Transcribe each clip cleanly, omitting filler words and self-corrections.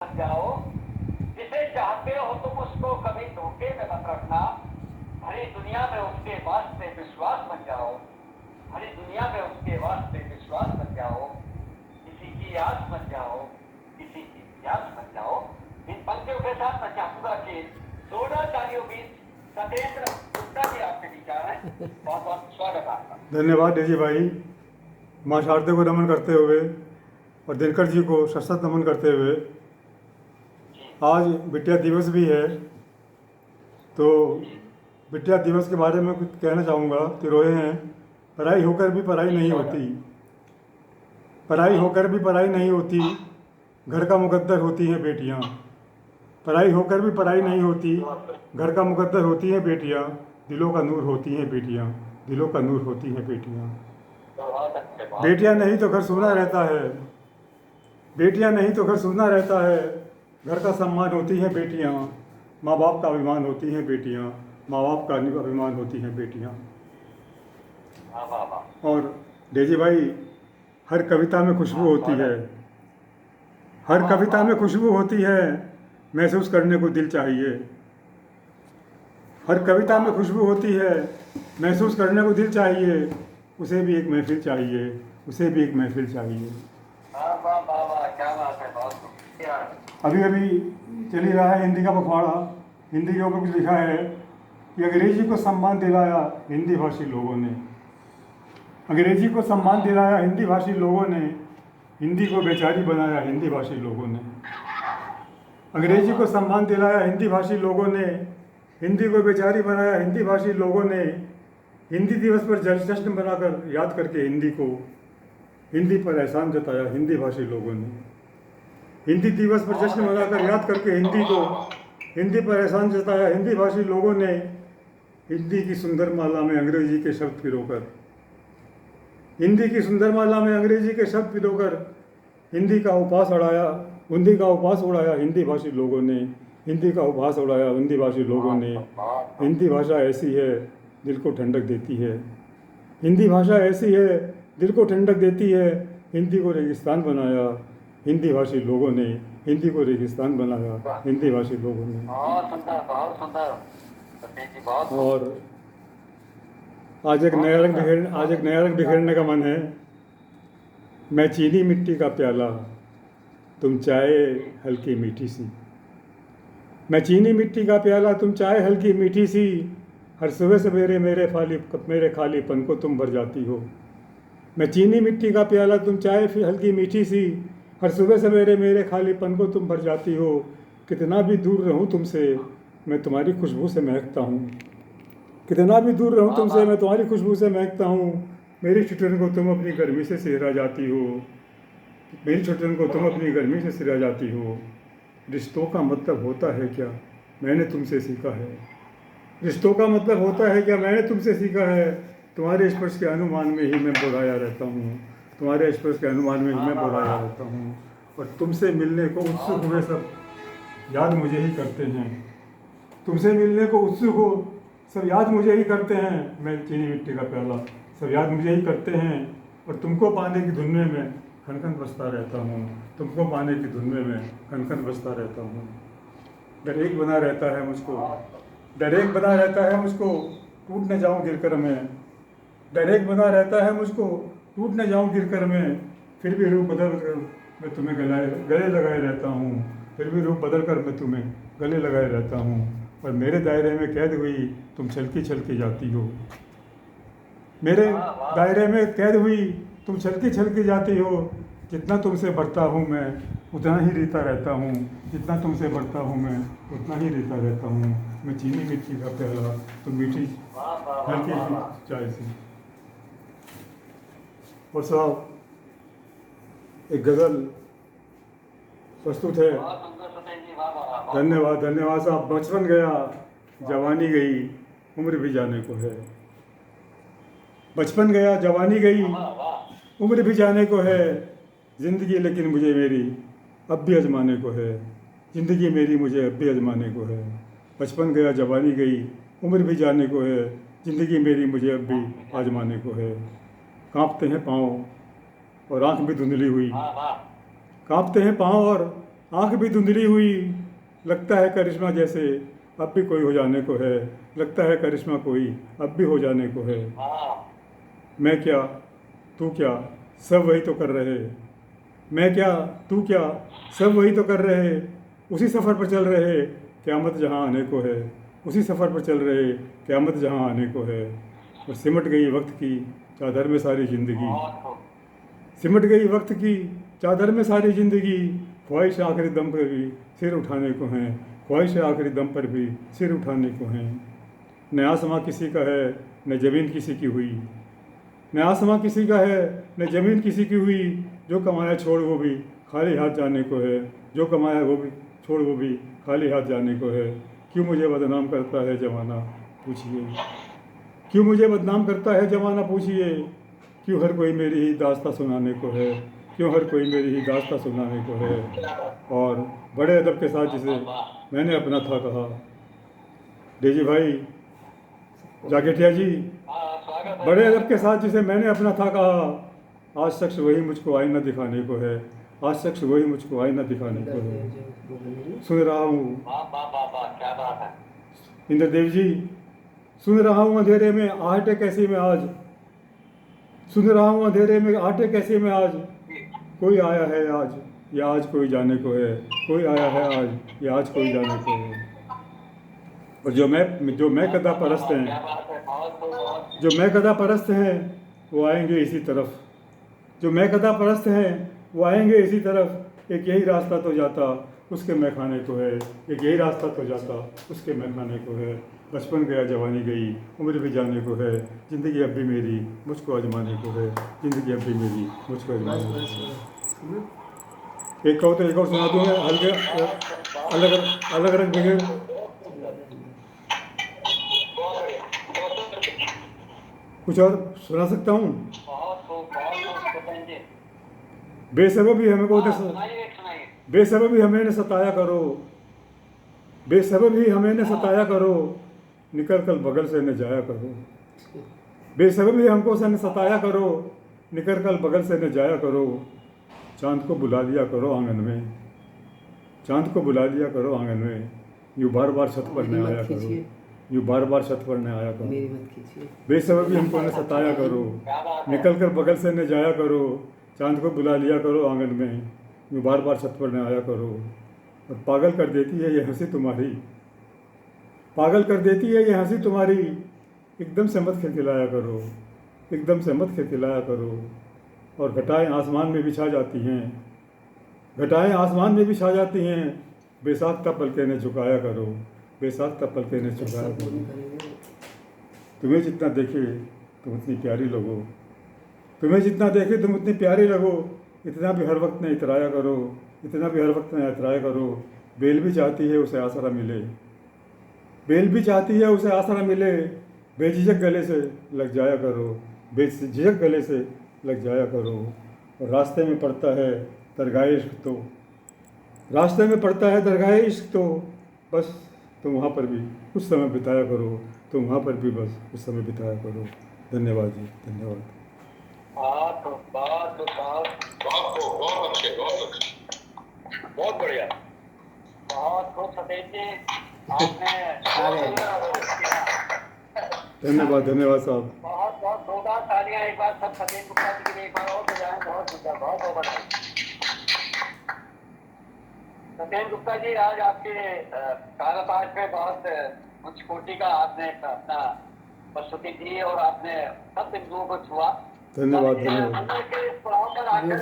बन जाओ। जिसे चाहते हो तुम उसको कभी धोखे में मत रखना। भरी दुनिया में उसके वास्ते विश्वास बन जाओ। भरी दुनिया में उसके वास्ते विश्वास बन जाओ। किसी की आस बन जाओ, किसी की प्यास बन जाओ। इन पंक्तियों के साथ मैं चाहूंगा कि द्रोणाचार्यों बीच सत्येंद्र गुप्ता जी आपके विचार है। बहुत बहुत स्वागत आपका। धन्यवाद डेजी भाई। माँ शारदे को नमन करते हुए और दिनकर जी को सशक्त नमन करते हुए, आज बिटिया दिवस भी है, तो बिटिया दिवस के बारे में कुछ कहना चाहूँगा कि रोए हैं। पढ़ाई होकर भी पढ़ाई नहीं होती, पढ़ाई होकर भी पढ़ाई नहीं होती, घर का मुकद्दर होती हैं बेटियाँ। पढ़ाई होकर भी पढ़ाई नहीं होती, घर का मुकद्दर होती हैं बेटियाँ। दिलों का नूर होती हैं बेटियाँ, दिलों का नूर होती हैं बेटियाँ। बेटियाँ नहीं तो घर सूना रहता है, बेटियाँ नहीं तो घर सूना रहता है। घर का सम्मान होती हैं बेटियाँ, माँ बाप का अभिमान होती हैं बेटियाँ, माँ बाप का अभिमान होती हैं बेटियाँ। और डेजी भाई, हर कविता में खुशबू होती है, हर कविता में खुशबू होती है, महसूस करने को दिल चाहिए। हर कविता में खुशबू होती है, महसूस करने को दिल चाहिए। उसे भी एक महफिल चाहिए, उसे भी एक महफिल चाहिए। क्या बात है, बहुत शुक्रिया। अभी अभी चल ही रहा है हिंदी का पखवाड़ा। हिंदी के ऊपर कुछ लिखा है कि अंग्रेजी को सम्मान दिलाया हिंदी भाषी लोगों ने। अंग्रेजी को सम्मान दिलाया हिंदी भाषी लोगों ने, हिंदी को बेचारी बनाया हिंदी भाषी लोगों ने। अंग्रेजी को सम्मान दिलाया हिंदी भाषी लोगों ने, हिंदी को बेचारी बनाया हिंदी भाषी लोगों ने। हिंदी दिवस पर जश्न बनाकर याद करके हिंदी को, हिंदी पर एहसान जताया हिंदी भाषी लोगों ने। हिंदी दिवस पर जश्न मनाकर याद करके हिंदी को, हिंदी पर एहसान जताया हिंदी भाषी लोगों ने। हिंदी की सुंदर माला में अंग्रेजी के शब्द पिरोकर, हिंदी की सुंदर माला में अंग्रेजी के शब्द पिरोकर हिंदी का उपहास उड़ाया, हिंदी का उपहास उड़ाया हिंदी भाषी लोगों ने। हिंदी का उपहास उड़ाया हिंदी भाषी लोगों ने। हिंदी भाषा ऐसी है दिल को ठंडक देती है, हिंदी भाषा ऐसी है दिल को ठंडक देती है। हिंदी को रेगिस्तान बनाया हिंदी भाषी लोगों ने, हिंदी को रेगिस्तान बनाया हिंदी भाषी लोगों ने। बहुत सुंदर, बहुत सुंदर सतीश जी, बहुत। और आज एक नया रंग बिखेरने का मन है। मैं चीनी मिट्टी का प्याला, तुम चाय हल्की मीठी सी। मैं चीनी मिट्टी का प्याला, तुम चाय हल्की मीठी सी। हर सुबह सवेरे मेरे खालीपन को तुम भर जाती हो। मैं चीनी मिट्टी का प्याला, तुम चाय हल्की मीठी सी। हर सुबह सवेरे मेरे खालीपन को तुम भर जाती हो। कितना भी दूर रहूं तुमसे मैं तुम्हारी खुशबू से महकता हूँ। कितना भी दूर रहूं तुमसे मैं तुम्हारी खुशबू से महकता हूँ। मेरी छुट्टियों को तुम अपनी गर्मी से सिहरा जाती हो। मेरी छुट्टियों को तुम अपनी गर्मी से सिहरा जाती हो। रिश्तों का मतलब होता है क्या, मैंने तुमसे सीखा है। रिश्तों का मतलब होता है क्या, मैंने तुमसे सीखा है। तुम्हारे स्पर्श के अनुमान में ही मैं बुलाया रहता हूँ, तुम्हारे स्पर्श के अनुमान में ही मैं बुलाया रहता हूँ। और तुमसे मिलने को उत्सुक हुए सब याद मुझे ही करते हैं। तुमसे मिलने को उत्सुक हो सब याद मुझे ही करते हैं। मैं चीनी मिट्टी का प्याला, सब याद मुझे ही करते हैं। और तुमको पाने की धुन में मैं खन खन बसता रहता हूँ, तुमको पाने की धुन में मैं खन खन बसता रहता हूँ। डर एक बना रहता है मुझको, डर एक बना रहता है मुझको, टूट न जाऊँ गिरकर मैं। डर एक बना रहता है मुझको, टूट न जाऊँ गिरकर मैं। फिर भी रूप बदल कर मैं तुम्हें गले लगाए रहता हूँ। फिर भी रूप बदल कर मैं तुम्हें गले लगाए रहता हूँ। और मेरे दायरे में कैद हुई तुम छलकी छलकी जाती हो। मेरे दायरे में कैद हुई तुम छलकी छलकी जाती हो। जितना तुमसे बढ़ता हूँ मैं उतना ही रीता रहता हूँ, जितना तुमसे बढ़ता हूँ मैं उतना ही रीता रहता हूँ। मैं चीनी मिट्टी का प्याला, तुम मीठी हल्की सी चाय सी। और साहब, एक गज़ल प्रस्तुत है। धन्यवाद धन्यवाद साहब। बचपन गया जवानी गई, उम्र भी जाने को है। बचपन गया जवानी गई, उम्र भी जाने को है। ज़िंदगी लेकिन मुझे मेरी अब भी आजमाने को है, ज़िंदगी मेरी मुझे अब भी आजमाने को है। बचपन गया जवानी गई, उम्र भी जाने को है। ज़िंदगी मेरी मुझे अब भी आजमाने को है। कांपते हैं पाँव और आँख भी धुंधली हुई, कांपते हैं पाँव और आंख भी धुंधली हुई, लगता है करिश्मा जैसे अब भी कोई हो जाने को है, लगता है करिश्मा कोई अब भी हो जाने को है। हाँ मैं क्या तू क्या सब वही तो कर रहे, मैं क्या तू क्या सब वही तो कर रहे, उसी सफ़र पर चल रहे क़यामत जहाँ आने को है, उसी सफ़र पर चल रहे क़यामत जहाँ आने को है। और सिमट गई वक्त की चादर में सारी ज़िंदगी, बहुत खूब। सिमट गई वक्त की चादर में सारी ज़िंदगी, ख्वाहिश आखिरी दम पर भी सिर उठाने को हैं, ख्वाहिश आखिरी दम पर भी सिर उठाने को हैं। न आसमां किसी का है न ज़मीन किसी की हुई, न आसमां किसी का है न ज़मीन किसी की हुई, जो कमाया छोड़ वो भी खाली हाथ जाने को है, जो कमाया वो भी छोड़ वो भी खाली हाथ जाने को है। क्यों मुझे बदनाम करता है ज़माना पूछिए, क्यों मुझे बदनाम करता है ज़माना पूछिए, क्यों हर कोई मेरी ही दास्तां सुनाने को है, क्यों हर कोई मेरी ही दास्तां सुनाने को है। और बड़े अदब के साथ जिसे मैंने अपना था कहा, डेजी भाई जाकेटिया जी, हाँ स्वागत है। बड़े अदब के साथ जिसे मैंने अपना था कहा, आज शख्स वही मुझको आईना दिखाने को है, आज शख्स वही मुझको आईना दिखाने को है। सुन रहा हूँ वाह वाह वाह वाह, क्या बात है। इंद्रदेव जी, सुन रहा हूँ अंधेरे में आहटे कैसी में आज, सुन रहा हूँ अंधेरे में आहटे कैसी में आज, कोई आया है आज या आज कोई जाने को है, कोई आया है आज या आज कोई जाने को है। और जो मैं कदा परस्त हैं, क्या बात है, बहुत खूब, बहुत। जो मैं कदा परस्त हैं वो आएंगे इसी तरफ, जो मैं कदा परस्त हैं वो आएंगे इसी तरफ। एक यही रास्ता तो जाता उसके मैं खाने को है, एक यही रास्ता तो जाता उसके मैं खाने को है। बचपन गया जवानी गई उम्र भी जाने को है, ज़िंदगी अब भी मेरी मुझको आजमाने को है, ज़िंदगी अब भी मेरी मुझको आजमाने को है। एक कहो तो एक और सुना दूँ मैं, हल्के अलग अलग रंग बिखेर, कुछ और सुना सकता हूँ। बहुत खूब, बहुत खूब सतेन जी। बेसबब ही हमें को सुनाइए सुनाइए। बेसबब ही हमें न सताया करो, बेसबब ही हमें न सताया करो, निकल कर बगल से न जाया करो। बेसबब ही हमको से न सताया करो, निकल कर बगल से न जाया करो। चांद को बुला लिया करो आंगन में, चांद को बुला लिया करो आंगन में, यूँ बार बार छत पर न आया करो, यूँ बार बार छत पर न आया करो। बेसबब ही हमको न सताया करो, क्या बात है। निकल कर बगल से न जाया करो। चांद को बुला लिया करो आंगन में, यूँ बार बार छत पर न आया करो। और पागल कर देती है ये हंसी तुम्हारी, पागल कर देती है ये हंसी तुम्हारी, एकदम से मत खिलखिलाया करो, एकदम से मत खिलखिलाया करो। और घटाएं आसमान में भी छा जाती हैं, घटाएं आसमान में भी छा जाती हैं, बेसाख्ता पलकें न झुकाया करो, बेसाख्ता पलकें न झुकाया करो। तुम्हें जितना देखे तुम उतनी प्यारी लगो, तुम्हें जितना देखे तुम उतनी प्यारी लगो। इतना भी हर वक्त न इतराया करो, इतना भी हर वक्त न इतराया करो। बेल भी चाहती है उसे आसरा मिले, बेल भी चाहती है उसे आसरा मिले। बेझिझक गले से लग जाया करो, बेझिझक गले से लग जाया करो। और रास्ते में पड़ता है दरगाह इश्क तो, रास्ते में पड़ता है दरगाह इश्क तो, बस तुम वहाँ पर भी कुछ समय बिताया करो, तुम वहाँ पर भी बस कुछ समय बिताया करो। धन्यवाद जी, धन्यवाद। बहुत बहुत बहुत अच्छे, बहुत अच्छे, बहुत बढ़िया, बहुत खूब सतेन जी। आपने धन्यवाद, धन्यवाद साहब। बहुत बहुत जोरदार तालियां एक बार सब सतेन गुप्ता जी के लिए एक बार और बजाएं। बहुत सुंदर, बहुत बहुत बधाई। सतेन गुप्ता जी, आज आपके कारापाठ में बहुत उच्च कोटि का आपने अपना प्रस्तुति दी और आपने सब बिंदुओं को छुआ। धन्यवाद, धन्यवाद। के इस पड़ाव पर आकर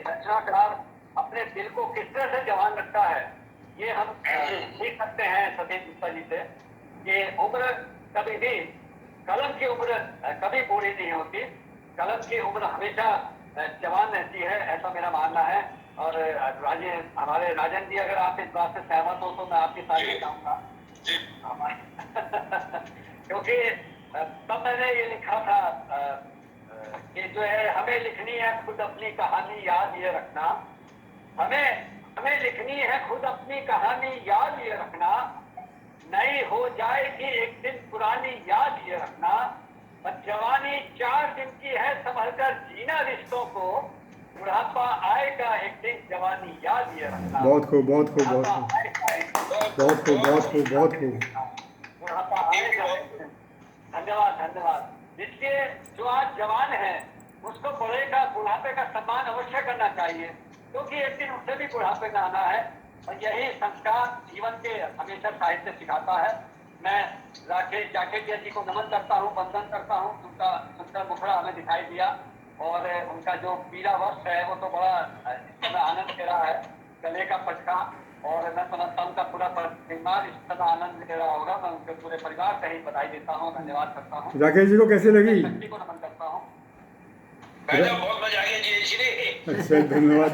रचनाकार अपने दिल को किस तरह से जवान रखता है, ये हम सीख सकते हैं सतेन गुप्ता जी से कि उम्र कभी भी, कलम की उम्र कभी पूरी नहीं होती, कलम की उम्र हमेशा जवान रहती है, ऐसा मेरा मानना है। और हमारे राजन जी, अगर आप इस बात से सहमत हो तो मैं आपकी तारीफ चाहूँगा। क्योंकि तब मैंने ये लिखा था कि जो है हमें लिखनी है खुद अपनी कहानी, याद ये रखना, हमें लिखनी है खुद अपनी कहानी, याद ये रखना, नई हो जाएगी एक दिन पुरानी, याद ये रखना। और जवानी 4 दिन की है, संभल कर जीना रिश्तों को, बुढ़ापा आएगा एक दिन, जवानी याद ये रखना। बहुत खूब, बहुत खूब, बहुत खूब, बुढ़ापा आएगा एक दिन, बहुत खूब, बहुत खूब, बहुत खूब। बुढ़ापा आएगा एक दिन। धन्यवाद, धन्यवाद। इसलिए जो आज जवान है उसको बड़े का, बुढ़ापे का सम्मान अवश्य करना चाहिए, क्योंकि एक दिन उसे भी बुढ़ापे में आना है। और यही संस्कार जीवन के हमेशा साहित्य सिखाता है। मैं राकेश जाकेटिया जी को नमन करता हूँ, वंदन करता हूँ। उनका सुंदर मुखड़ा हमें दिखाई दिया, और उनका जो पीला वस्त्र है वो तो बड़ा इस समय आनंद दे रहा है, गले का पटका। और मैं समझता हूँ उनका पूरा परिवार इस समय आनंद ले रहा होगा। मैं उनके पूरे परिवार से ही बधाई देता हूँ, धन्यवाद करता हूँ। राकेश जी को कैसे लगी? शक्ति को नमन करता हूँ। बहुत मजा आ गया जी, इसलिए अच्छा, धन्यवाद।